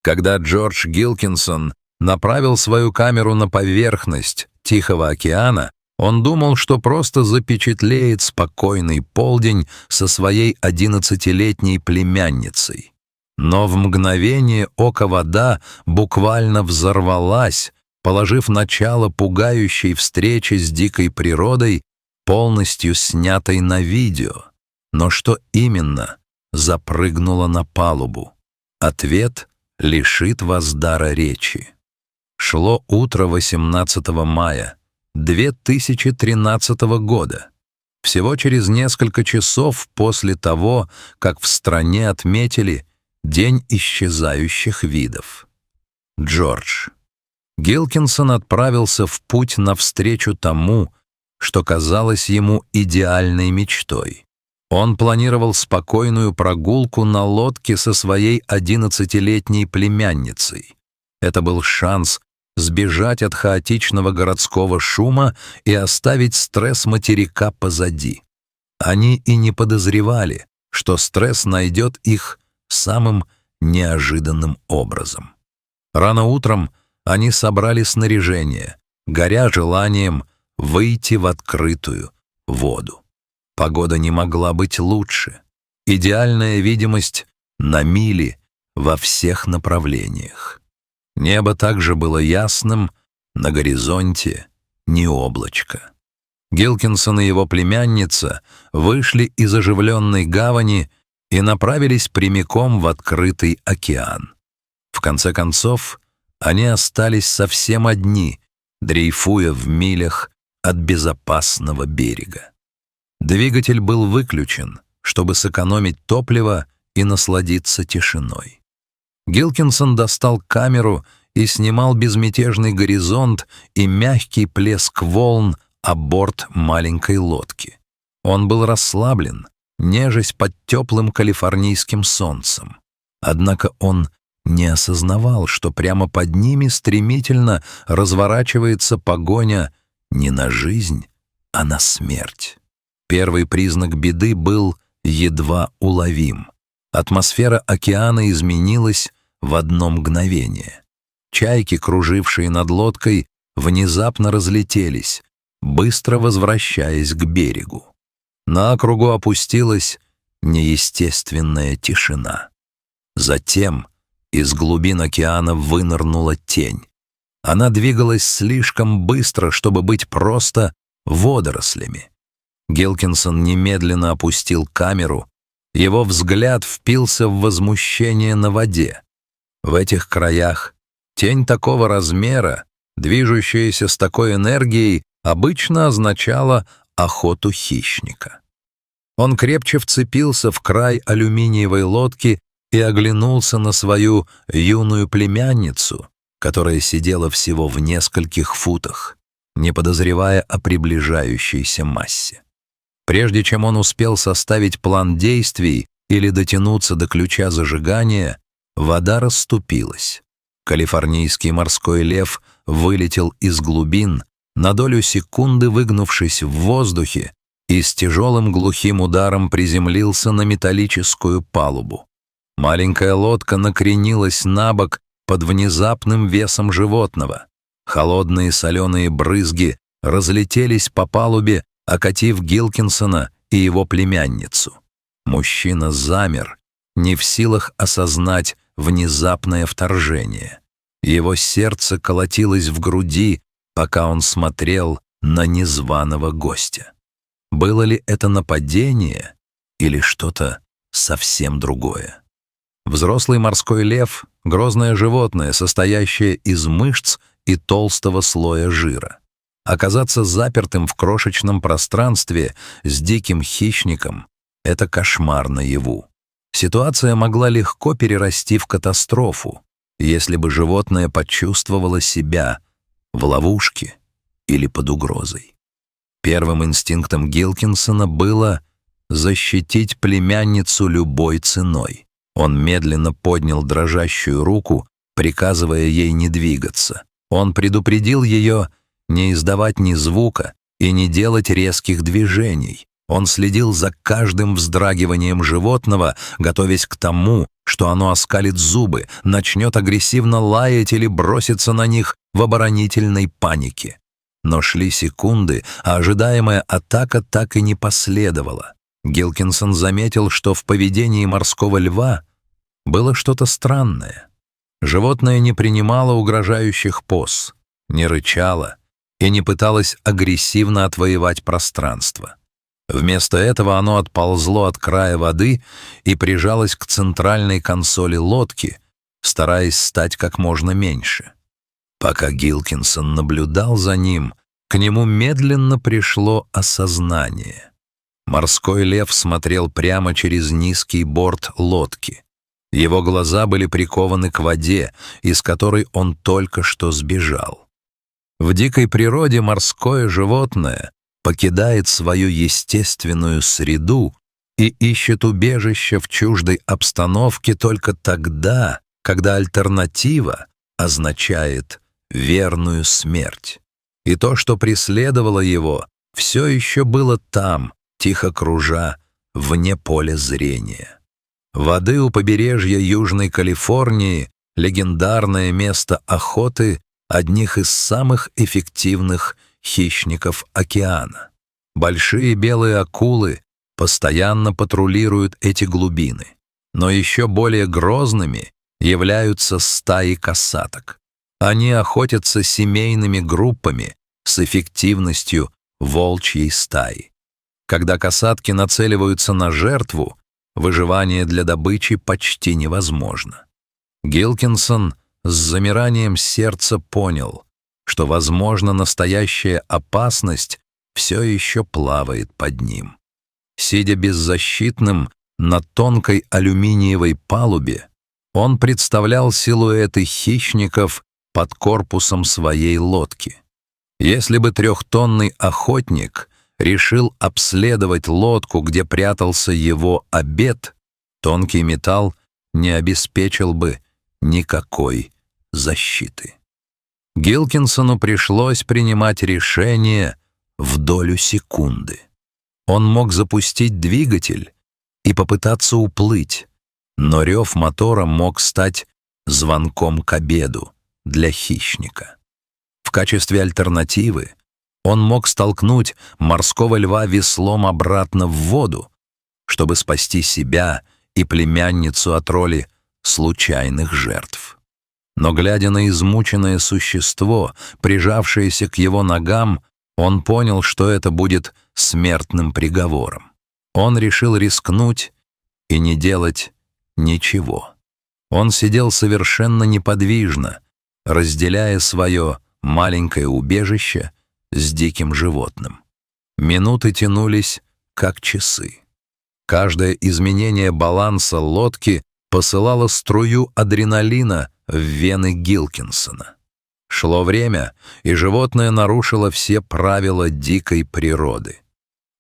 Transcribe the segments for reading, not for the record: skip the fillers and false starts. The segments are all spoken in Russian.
Когда Джордж Гилкинсон направил свою камеру на поверхность Тихого океана, он думал, что просто запечатлеет спокойный полдень со своей 11-летней племянницей. Но в мгновение ока вода буквально взорвалась, положив начало пугающей встрече с дикой природой, полностью снятой на видео. Но что именно запрыгнуло на палубу? Ответ лишит вас дара речи. Шло утро 18 мая 2013 года. Всего через несколько часов после того, как в стране отметили День исчезающих видов. Джордж. Гилкинсон отправился в путь навстречу тому, что казалось ему идеальной мечтой. Он планировал спокойную прогулку на лодке со своей 11-летней племянницей. Это был шанс сбежать от хаотичного городского шума и оставить стресс материка позади. Они и не подозревали, что стресс найдет их самым неожиданным образом. Рано утром они собрали снаряжение, горя желанием выйти в открытую воду. Погода не могла быть лучше. Идеальная видимость на мили во всех направлениях. Небо также было ясным, на горизонте ни облачка. Гилкинсон и его племянница вышли из оживленной гавани и направились прямиком в открытый океан. В конце концов, они остались совсем одни, дрейфуя в милях от безопасного берега. Двигатель был выключен, чтобы сэкономить топливо и насладиться тишиной. Гилкинсон достал камеру и снимал безмятежный горизонт и мягкий плеск волн о борт маленькой лодки. Он был расслаблен, нежась под теплым калифорнийским солнцем. Однако он не осознавал, что прямо под ними стремительно разворачивается погоня не на жизнь, а на смерть. Первый признак беды был едва уловим. Атмосфера океана изменилась в одно мгновение. Чайки, кружившие над лодкой, внезапно разлетелись, быстро возвращаясь к берегу. На округу опустилась неестественная тишина. Затем из глубин океана вынырнула тень. Она двигалась слишком быстро, чтобы быть просто водорослями. Гилкинсон немедленно опустил камеру, его взгляд впился в возмущение на воде. В этих краях тень такого размера, движущаяся с такой энергией, обычно означала охоту хищника. Он крепче вцепился в край алюминиевой лодки и оглянулся на свою юную племянницу, которая сидела всего в нескольких футах, не подозревая о приближающейся массе. Прежде чем он успел составить план действий или дотянуться до ключа зажигания, вода расступилась. Калифорнийский морской лев вылетел из глубин, на долю секунды выгнувшись в воздухе, и с тяжелым глухим ударом приземлился на металлическую палубу. Маленькая лодка накренилась на бок под внезапным весом животного. Холодные соленые брызги разлетелись по палубе, окатив Гилкинсона и его племянницу. Мужчина замер, не в силах осознать внезапное вторжение. Его сердце колотилось в груди, пока он смотрел на незваного гостя. Было ли это нападение или что-то совсем другое? Взрослый морской лев — грозное животное, состоящее из мышц и толстого слоя жира. Оказаться запертым в крошечном пространстве с диким хищником — это кошмар наяву. Ситуация могла легко перерасти в катастрофу, если бы животное почувствовало себя в ловушке или под угрозой. Первым инстинктом Гилкинсона было защитить племянницу любой ценой. Он медленно поднял дрожащую руку, приказывая ей не двигаться. Он предупредил ее не издавать ни звука и не делать резких движений. Он следил за каждым вздрагиванием животного, готовясь к тому, что оно оскалит зубы, начнет агрессивно лаять или броситься на них в оборонительной панике. Но шли секунды, а ожидаемая атака так и не последовала. Гилкинсон заметил, что в поведении морского льва было что-то странное. Животное не принимало угрожающих поз, не рычало и не пыталось агрессивно отвоевать пространство. Вместо этого оно отползло от края воды и прижалось к центральной консоли лодки, стараясь стать как можно меньше. Пока Гилкинсон наблюдал за ним, к нему медленно пришло осознание. Морской лев смотрел прямо через низкий борт лодки. Его глаза были прикованы к воде, из которой он только что сбежал. В дикой природе морское животное покидает свою естественную среду и ищет убежище в чуждой обстановке только тогда, когда альтернатива означает верную смерть. И то, что преследовало его, все еще было там, тихо кружа, вне поля зрения. Воды у побережья Южной Калифорнии — легендарное место охоты одних из самых эффективных хищников океана. Большие белые акулы постоянно патрулируют эти глубины, но еще более грозными являются стаи касаток. Они охотятся семейными группами с эффективностью волчьей стаи. Когда касатки нацеливаются на жертву, выживание для добычи почти невозможно. Гилкинсон с замиранием сердца понял, что, возможно, настоящая опасность все еще плавает под ним. Сидя беззащитным на тонкой алюминиевой палубе, он представлял силуэты хищников под корпусом своей лодки. Если бы трехтонный охотник решил обследовать лодку, где прятался его обед, тонкий металл не обеспечил бы никакой защиты. Гилкинсону пришлось принимать решение в долю секунды. Он мог запустить двигатель и попытаться уплыть, но рев мотора мог стать звонком к обеду для хищника. В качестве альтернативы он мог столкнуть морского льва веслом обратно в воду, чтобы спасти себя и племянницу от роли случайных жертв. Но, глядя на измученное существо, прижавшееся к его ногам, он понял, что это будет смертным приговором. Он решил рискнуть и не делать ничего. Он сидел совершенно неподвижно, разделяя свое маленькое убежище с диким животным. Минуты тянулись, как часы. Каждое изменение баланса лодки посылало струю адреналина в вены Гилкинсона. Шло время, и животное нарушило все правила дикой природы.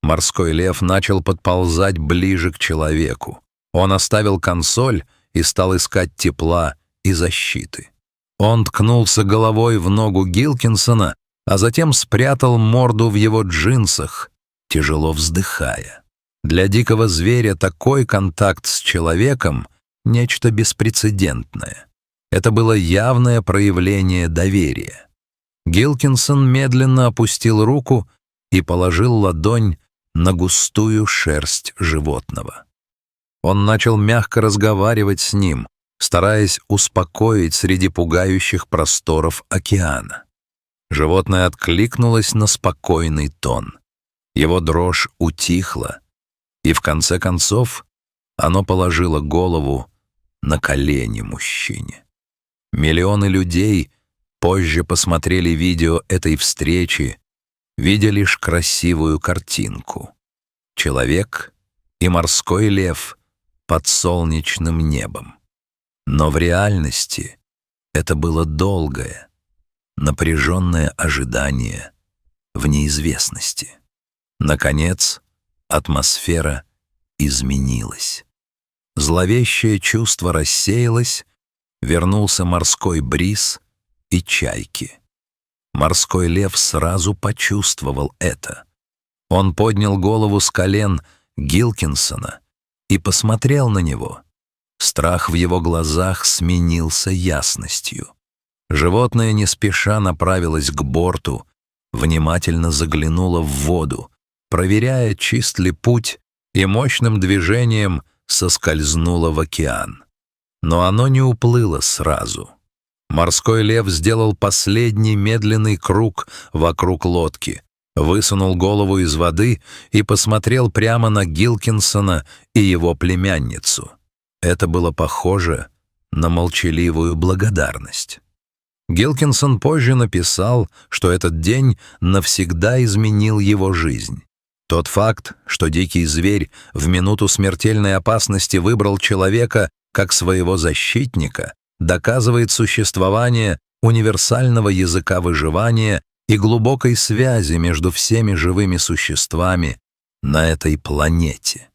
Морской лев начал подползать ближе к человеку. Он оставил консоль и стал искать тепла и защиты. Он ткнулся головой в ногу Гилкинсона, а затем спрятал морду в его джинсах, тяжело вздыхая. Для дикого зверя такой контакт с человеком — нечто беспрецедентное. Это было явное проявление доверия. Гилкинсон медленно опустил руку и положил ладонь на густую шерсть животного. Он начал мягко разговаривать с ним, стараясь успокоить среди пугающих просторов океана. Животное откликнулось на спокойный тон. Его дрожь утихла, и в конце концов оно положило голову на колени мужчине. Миллионы людей позже посмотрели видео этой встречи, видя лишь красивую картинку. Человек и морской лев под солнечным небом. Но в реальности это было долгое, напряженное ожидание в неизвестности. Наконец, атмосфера изменилась. Зловещее чувство рассеялось, вернулся морской бриз и чайки. Морской лев сразу почувствовал это. Он поднял голову с колен Гилкинсона и посмотрел на него. Страх в его глазах сменился ясностью. Животное не спеша направилось к борту, внимательно заглянуло в воду, проверяя, чист ли путь, и мощным движением соскользнуло в океан. Но оно не уплыло сразу. Морской лев сделал последний медленный круг вокруг лодки, высунул голову из воды и посмотрел прямо на Гилкинсона и его племянницу. Это было похоже на молчаливую благодарность. Гилкинсон позже написал, что этот день навсегда изменил его жизнь. Тот факт, что дикий зверь в минуту смертельной опасности выбрал человека как своего защитника, доказывает существование универсального языка выживания и глубокой связи между всеми живыми существами на этой планете.